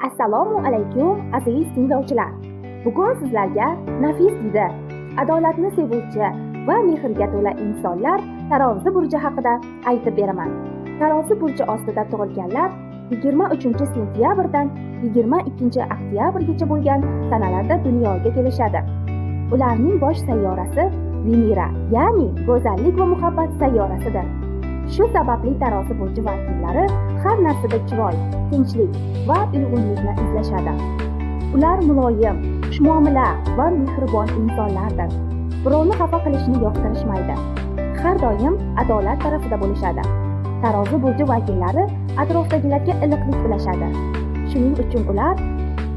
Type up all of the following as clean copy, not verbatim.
Assalomu alaykum aziz tinglovchilar. Bugun sizlarga nafis didi, adolatni sevuvchi va mehrga to'la insonlar tarozi burji haqida aytib beraman. Tarozi burji ostida tug'ilganlar 23-sentyabrdan 22-oktyabrgacha bo'lgan sanalarda dunyoga kelishadi. Ularning bosh sayyorasi Venera, ya'ni go'zallik va muhabbat sayyorasidir. Shu sababli tarozi burji vakillari har narsada chiroy, tinchlik va uyg'unlikni izlashadi. Ular muloyim, xushmuomala va mehribon insonlardir. Birovni xafa qilishni yoqtirishmaydi. Har doim adolat tarafida bo'lishadi. Tarozi burji vakillari atrofdagilarga iliqlik ulashadi. Shuning uchun ular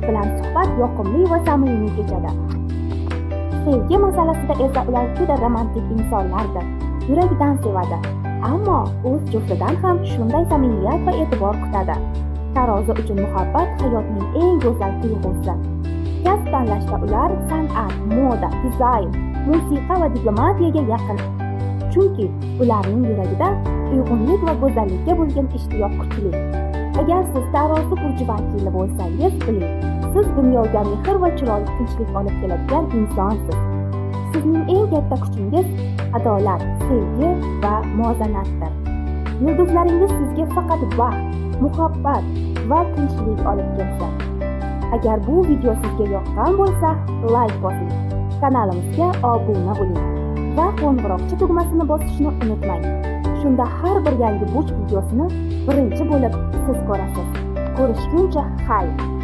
bilan suhbat yoqimli va samimiy kechadi. Sevgi masalasida esa ular juda romantik insonlardir. Yuragidan sevadi. Ammo o'z juftidan ham shunday samimiyat va e'tibor kutadi. Tarozi uchun muhabbat hayotning eng go'zal tuyg'usi. Kasb tanlashda ular san'at, moda, dizayn, musiqa va diplomatiyaga yaqin. Chunki ularning yuragida uyg'unlik va go'zallikka bo'lgan ishtiyoq kuchli. Agar siz tarozi burji vakili bo'lsangiz, biling, siz dunyoga mehr va chiroy, tinchlik olib keladigan insonsiz. Sizning eng katta kuchingiz adolat, sevgi va muvozanatdir. Yulduzlaringiz sizga faqat baxt, muhabbat va tinchlik olib kelsin. Agar bu video sizga yoqqan bo'lsa, like bosing, kanalimizga obuna bo'ling va qo'ng'iroqcha tugmasini bosishni unutmang. Shunda har bir yangi burj videosini birinchi bo'lib siz ko'rasiz. Ko'rishguncha xayr.